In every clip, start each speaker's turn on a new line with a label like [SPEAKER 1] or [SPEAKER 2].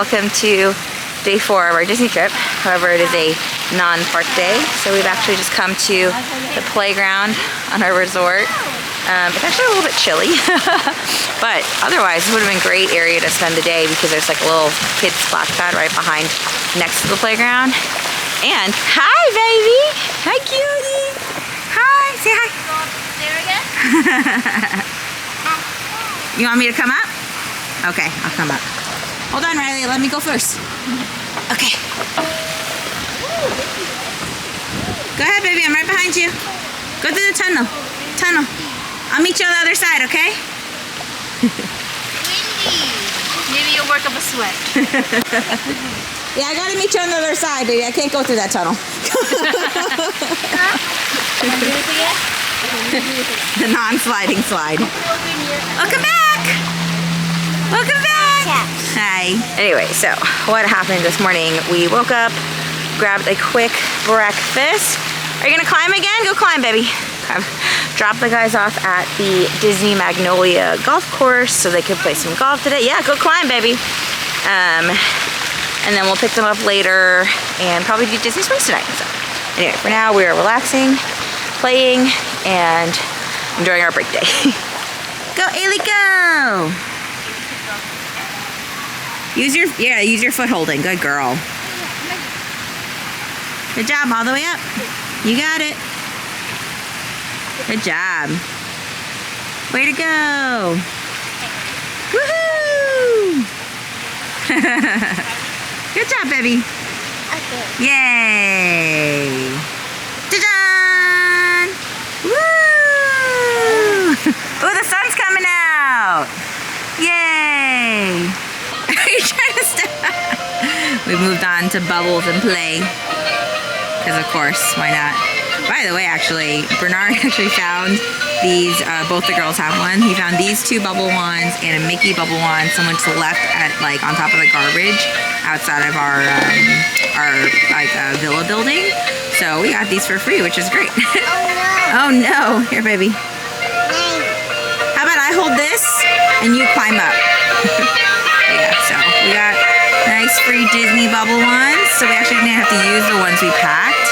[SPEAKER 1] welcome to day 4 of our Disney trip. However, it is a non-park day, so we've actually just come to the playground on our resort. It's actually a little bit chilly, but otherwise this would have been a great area to spend the day because there's like a little kids splash pad right behind next to the playground. And hi, baby! Hi, cutie! Hi, say hi.
[SPEAKER 2] There again?
[SPEAKER 1] You want me to come up? Okay, I'll come up. Hold on, Riley, let me go first. Okay. Go ahead, baby, I'm right behind you. Go through the tunnel. I'll meet you on the other side, okay?
[SPEAKER 2] Windy. Maybe you'll work up a sweat.
[SPEAKER 1] Yeah, I gotta meet you on the other side, baby. I can't go through that tunnel. The non-sliding slide. Welcome back! Welcome back! Hi. Anyway, so what happened this morning? We woke up, grabbed a quick breakfast. Are you gonna climb again? Go climb, baby. Drop the guys off at the Disney Magnolia golf course so they could play some golf today. Yeah, go climb, baby. And then we'll pick them up later and probably do Disney Springs tonight. So anyway, for now we are relaxing, playing, and enjoying our break day. Go, Ailey, go! Use your foot holding. Good girl. Good job, all the way up. You got it. Good job. Way to go. Woohoo! Good job, baby.
[SPEAKER 2] Okay.
[SPEAKER 1] Yay! Ta-da! Woo! Oh, the sun's coming out! Yay! Are you trying to stop? We moved on to bubbles and play. Because of course, why not? By the way, actually, Bernard actually found these, both the girls have one. He found these 2 bubble ones and a Mickey bubble one. Someone just left at, like, on top of the garbage outside of our villa building. So we got these for free, which is great. Oh no. Here, baby. How about I hold this and you climb up? Yeah, so we got nice free Disney bubble ones. So we actually didn't have to use the ones we packed,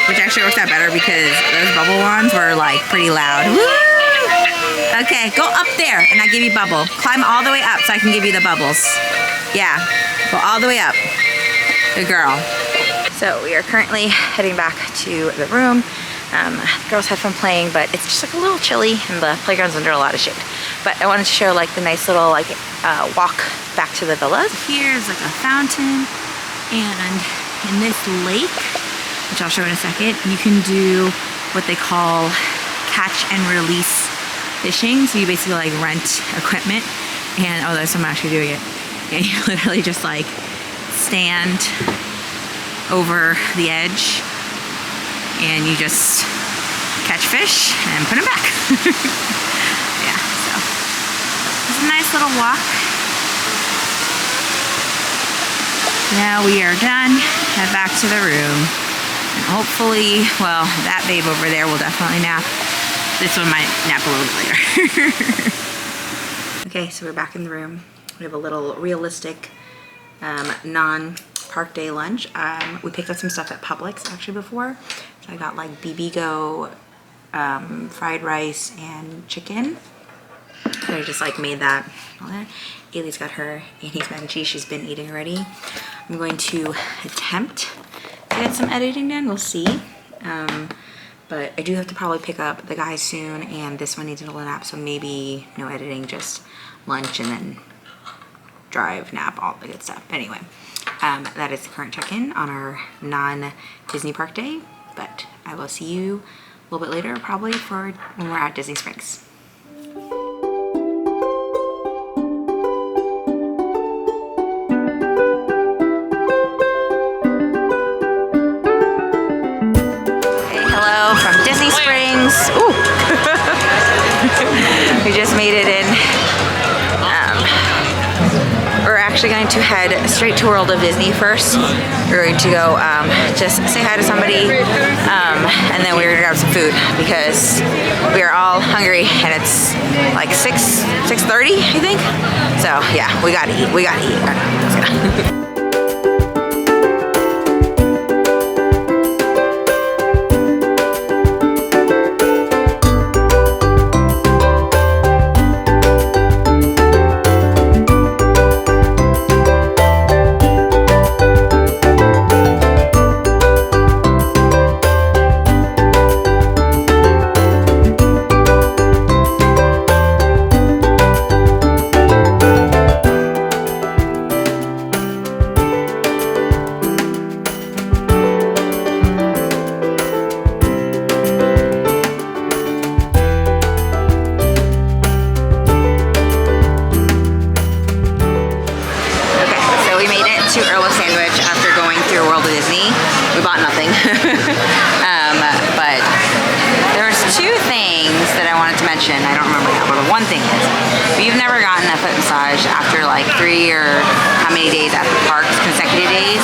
[SPEAKER 1] which actually works out better because those bubble ones were like pretty loud. Woo! Okay, go up there and I give you bubble. Climb all the way up so I can give you the bubbles. Yeah, go all the way up. Good girl. So we are currently heading back to the room. The girls have fun playing, but it's just like a little chilly and the playground's under a lot of shade. But I wanted to show like the nice little like walk back to the villas. Here's like a fountain, and in this lake, which I'll show in a second, you can do what they call catch and release fishing. So you basically like rent equipment, and oh, there's someone actually doing it. And you literally just like stand over the edge and you just catch fish and put them back. Yeah, so it's a nice little walk. Now we are done. Head back to the room. And hopefully, well, that babe over there will definitely nap. This one might nap a little bit later. Okay, so we're back in the room. We have a little realistic non-park day lunch. We picked up some stuff at Publix actually before. So I got like BB-Go fried rice and chicken. So I just like made that. Ailey's got her Annie's mac and cheese she's been eating already. I'm going to attempt to get some editing done. We'll see. But I do have to probably pick up the guys soon, and this one needs a little nap, so maybe no editing, just lunch and then drive, nap, all the good stuff. Anyway, that is the current check-in on our non-Disney park day, but I will see you a little bit later, probably for when we're at Disney Springs. From Disney Springs. Ooh. We just made it in. We're actually going to head straight to World of Disney first. We're going to go just say hi to somebody, and then we're gonna grab some food because we are all hungry and it's like 6:30, I think. So yeah, we gotta eat. We gotta eat. All right, let's go. To Earl of Sandwich after going through World of Disney. We bought nothing. But there's two things that I wanted to mention. I don't remember now, but the one thing is, if you've never gotten a foot massage after like 3 or how many days at the parks, consecutive days,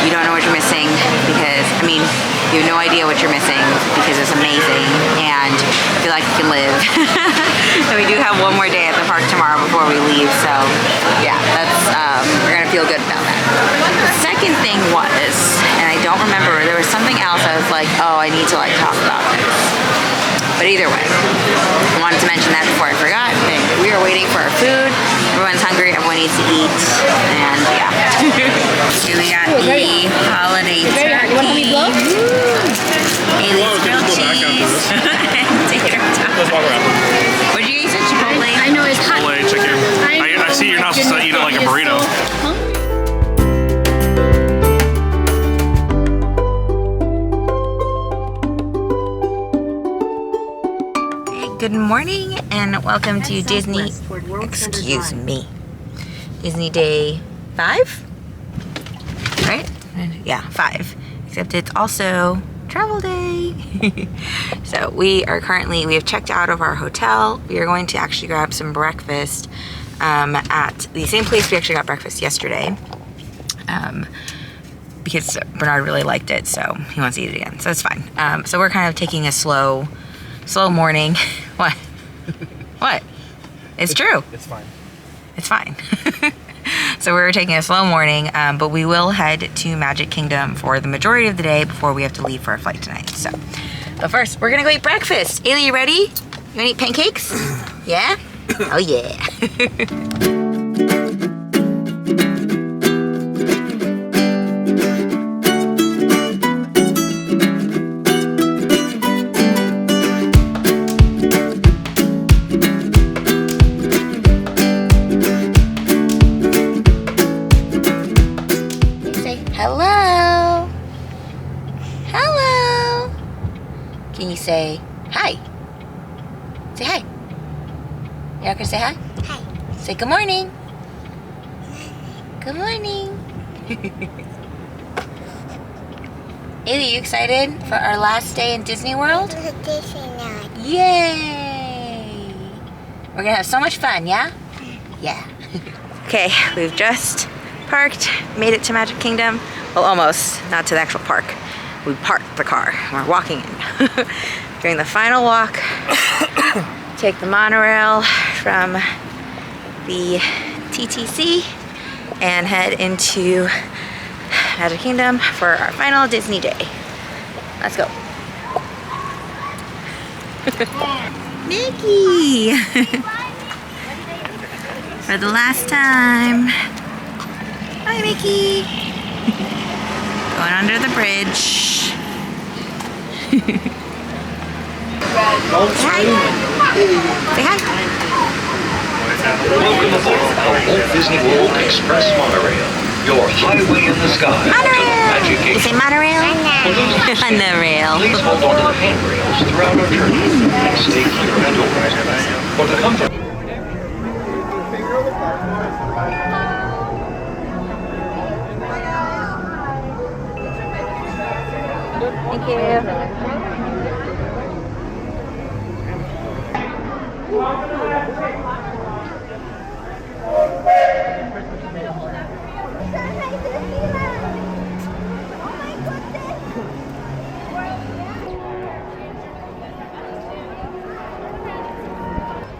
[SPEAKER 1] you don't know what you're missing because, I mean, you have no idea what you're missing because it's amazing and I feel like you can live. So we do have one more day at the park tomorrow before we leave, so yeah, that's we're gonna feel good about that. The second thing was, and I don't remember, there was something else I was like, oh, I need to like talk about this. But either way, I wanted to mention that before I forgot. Okay, we are waiting for our food. Everyone's hungry, everyone needs to eat, and yeah. Here we got the holiday turkey, Haley's grilled cheese, and tater tots. What did you eat? Chipotle?
[SPEAKER 2] I know it's hot.
[SPEAKER 3] Chipotle chicken. I see you're not supposed to eat it like a burrito.
[SPEAKER 1] Good morning and welcome to Disney, excuse me, Disney Day 5, right? Yeah, 5, except it's also travel day. So we have checked out of our hotel. We are going to actually grab some breakfast at the same place we actually got breakfast yesterday, because Bernard really liked it, so he wants to eat it again, so it's fine. So we're kind of taking a slow morning. What? What? It's true.
[SPEAKER 3] It's fine.
[SPEAKER 1] It's fine. So we're taking a slow morning, but we will head to Magic Kingdom for the majority of the day before we have to leave for our flight tonight. So, but first, we're gonna go eat breakfast. Ailey, you ready? You wanna eat pancakes? Yeah? Oh yeah. Hello. Hello. Can you say hi? Say hi. You're not gonna say hi? Hi. Say good morning. Good morning. Ailey, you excited for our last day in Disney World? Yay! We're gonna have so much fun, yeah? Yeah. Okay, we've just parked, made it to Magic Kingdom. Well, almost, not to the actual park. We parked the car, we're walking in. Doing the final walk, take the monorail from the TTC and head into Magic Kingdom for our final Disney day. Let's go. Mickey! For the last time. Hi, Mickey. Going under the bridge. Hi. Say hi.
[SPEAKER 4] Welcome aboard the Walt Disney World Express Monorail, your highway in the sky to the Magic Kingdom.
[SPEAKER 1] You say monorail? Monorail.
[SPEAKER 4] Please hold on to the handrails throughout our journey and stay clear of the doors. For the comfort.
[SPEAKER 1] Thank you.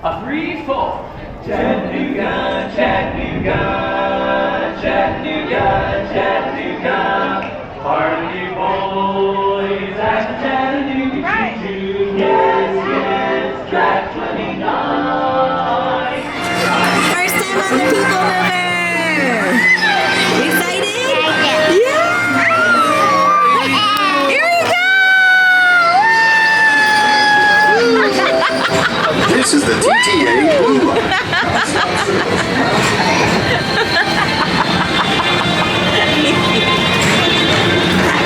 [SPEAKER 5] A 3, 4. Chattanooga, Chattanooga, Chattanooga, Chattanooga. Party boys at Chattanooga Choo-choo. Yes, yes, track 29.
[SPEAKER 1] First time on the People Mover! Excited? Yeah! Here we go!
[SPEAKER 6] This is the TTA Blue Line.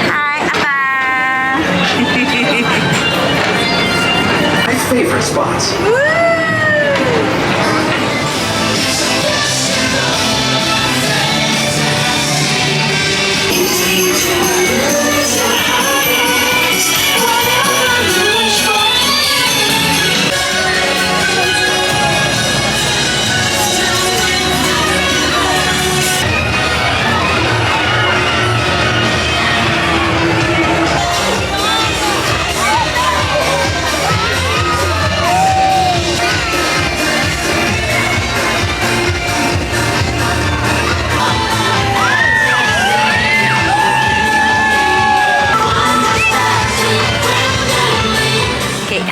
[SPEAKER 1] Hi, Appa!
[SPEAKER 6] My favorite spots.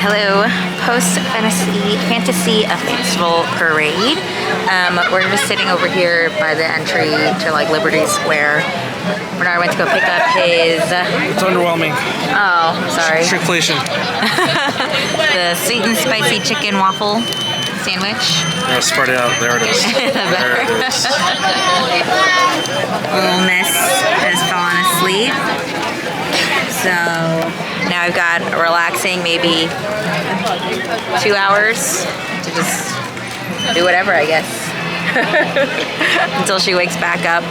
[SPEAKER 1] Hello, post-fantasy festival parade. We're just sitting over here by the entry to like Liberty Square. Bernard went to go pick up his...
[SPEAKER 3] It's underwhelming.
[SPEAKER 1] Oh, sorry.
[SPEAKER 3] Shrinkflation.
[SPEAKER 1] The sweet and spicy chicken waffle sandwich.
[SPEAKER 3] Yeah, spread it out. There it is. There it is.
[SPEAKER 1] Little Miss has fallen asleep. So now I've got a relaxing maybe 2 hours to just do whatever, I guess. Until she wakes back up.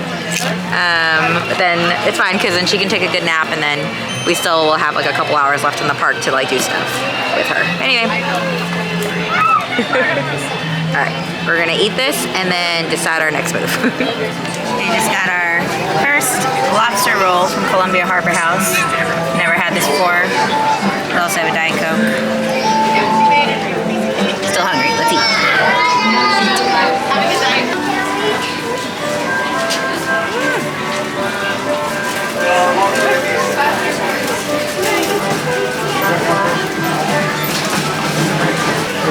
[SPEAKER 1] But then it's fine because then she can take a good nap and then we still will have like a couple hours left in the park to like do stuff with her. Anyway. Alright, we're gonna eat this and then decide our next move. We just got our first lobster roll from Columbia Harbor House. Never had this before. We also have a Diet Coke. Still hungry, let's eat.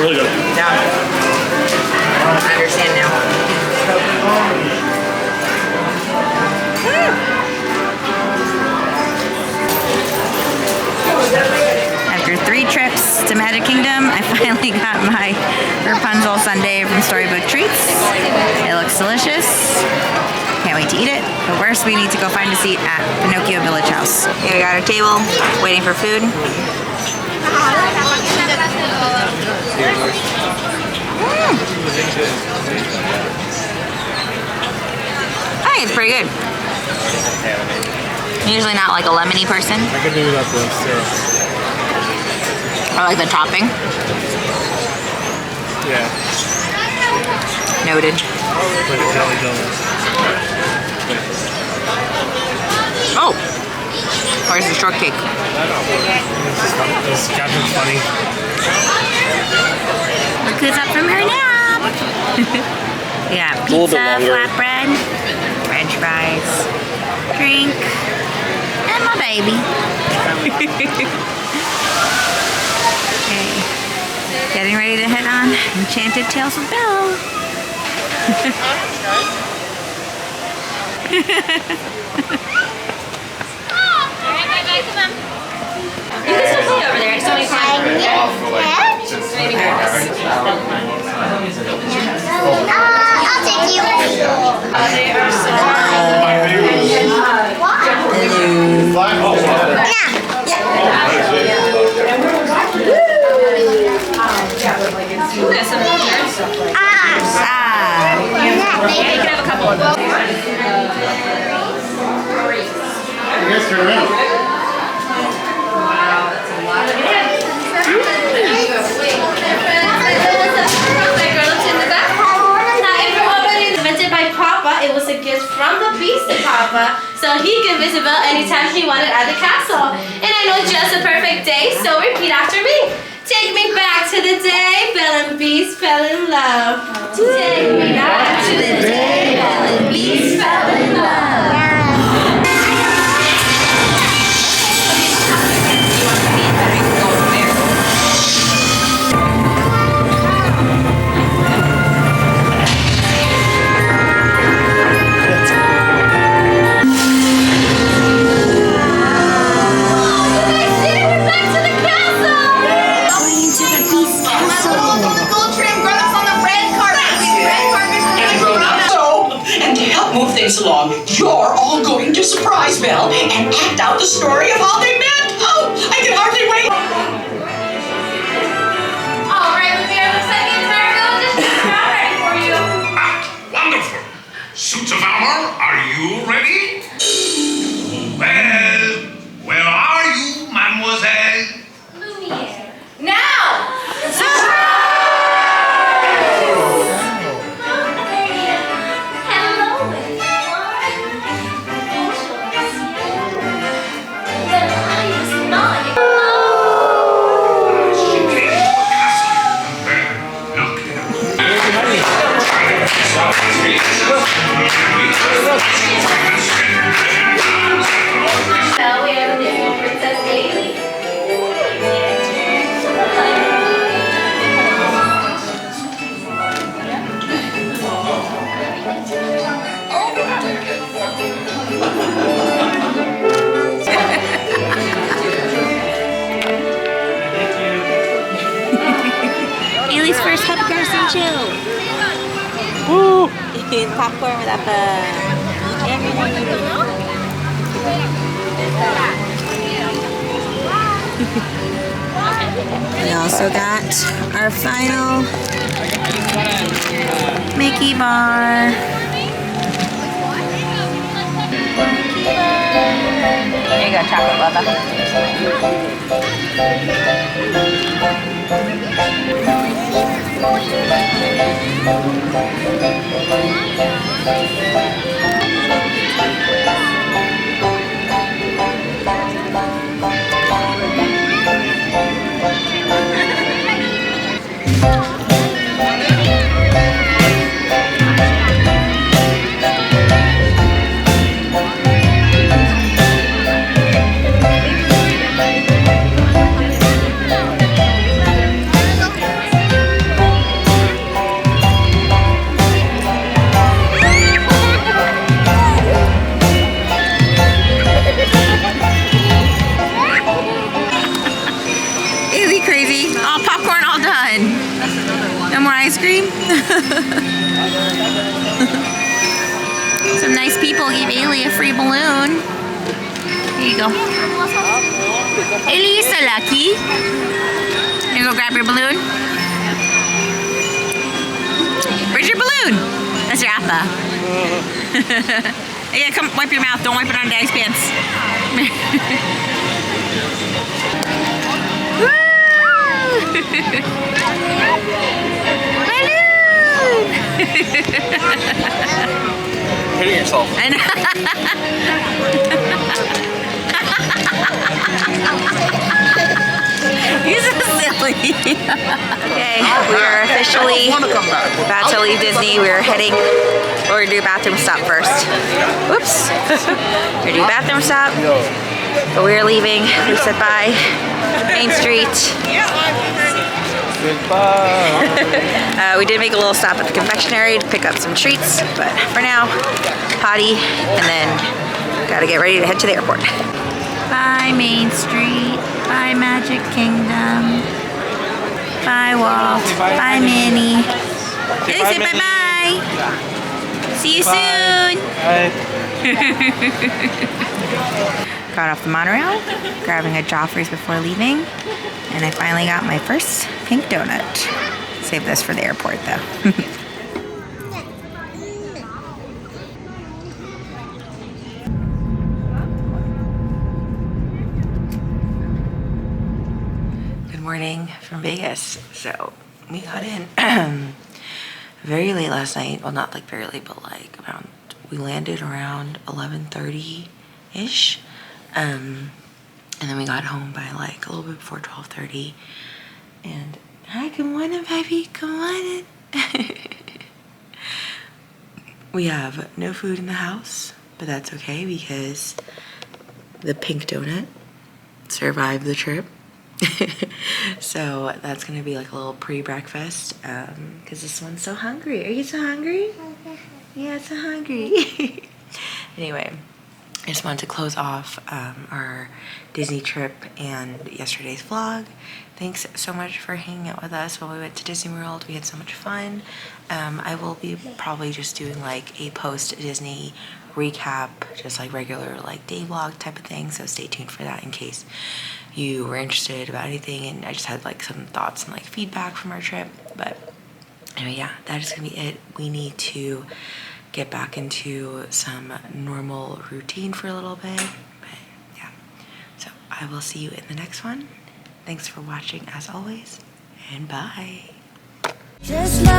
[SPEAKER 3] Really good.
[SPEAKER 1] Yeah. I understand now. After 3 trips to Magic Kingdom, I finally got my Rapunzel sundae from Storybook Treats. It looks delicious. Can't wait to eat it. But first, we need to go find a seat at Pinocchio Village House. Here we got our table, waiting for food. I think it's pretty good. I'm usually not like a lemony person.
[SPEAKER 3] I could do that this too.
[SPEAKER 1] I like the topping.
[SPEAKER 3] Yeah.
[SPEAKER 1] Noted.
[SPEAKER 3] Like a jelly donut.
[SPEAKER 1] Oh! Where's the shortcake?
[SPEAKER 3] This caption's funny.
[SPEAKER 1] Look who's up from her nap! Yeah, pizza, flatbread, french fries, drink, and my baby. Okay, getting ready to head on Enchanted Tales with Belle. You can still play over there. I just don't
[SPEAKER 2] I'll take you.
[SPEAKER 1] They are so yeah, you can have a couple of those.
[SPEAKER 6] You guys turn around.
[SPEAKER 2] It was a gift from the Beast Papa, so he could visit Belle anytime he wanted at the castle. And I know just the perfect day, so repeat after me. Take me back to the day Belle and Beast fell in love. Take me back to the day Belle and Beast fell in love.
[SPEAKER 7] Move things along. You're all going to surprise Belle and act out the story of how they met. Oh, I can hardly wait.
[SPEAKER 2] All right, Olivia, looks like the entire village is just about ready for you.
[SPEAKER 8] Wonderful. Suits of armor, are you ready? Well, where are you, mademoiselle?
[SPEAKER 2] Lumiere. Now! Now we have Disney Princess Daisy.
[SPEAKER 1] Ailey's first hubgrass and chill. Woo! Popcorn with We also got our final Mickey bar. There you go, chocolate lava. Ice cream. Some nice people gave Ailey a free balloon. Here you go. Ailey, you're so lucky. You go grab your balloon. Where's your balloon? That's your appa. Yeah, come wipe your mouth. Don't wipe it on Daddy's pants.
[SPEAKER 3] Hitting yourself.
[SPEAKER 1] I know. You're so silly. Okay, we are officially about to leave Disney. We're heading, we're gonna do a bathroom stop first. Whoops. We're gonna do a bathroom stop, but we're leaving. We said bye. Main Street.
[SPEAKER 3] Goodbye.
[SPEAKER 1] We did make a little stop at the confectionery to pick up some treats, but for now, potty, and then gotta get ready to head to the airport. Bye Main Street, bye Magic Kingdom, bye Walt, bye Minnie. Hey, say bye-bye. See you soon.
[SPEAKER 3] Bye.
[SPEAKER 1] Got off the monorail, grabbing a Joffrey's before leaving, and I finally got my first pink donut. Save this for the airport though. Good morning from Vegas. So we got in very late last night. Well, not like very late, but like around, we landed around 11:30-ish. And then we got home by like a little bit before 12:30. And hi, good morning, baby. Good morning. We have no food in the house, but that's okay because the pink donut survived the trip. So that's gonna be like a little pre-breakfast because this one's so hungry. Are you so hungry? Yeah, so hungry. Anyway, I just wanted to close off our Disney trip and yesterday's vlog. Thanks so much for hanging out with us while we went to Disney World. We had so much fun. I will be probably just doing like a post-Disney recap, just like regular like day vlog type of thing. So stay tuned for that in case you were interested about anything. And I just had like some thoughts and like feedback from our trip. But anyway, yeah, that is gonna be it. We need to get back into some normal routine for a little bit. But yeah, so I will see you in the next one. Thanks for watching as always, and bye.
[SPEAKER 2] Just like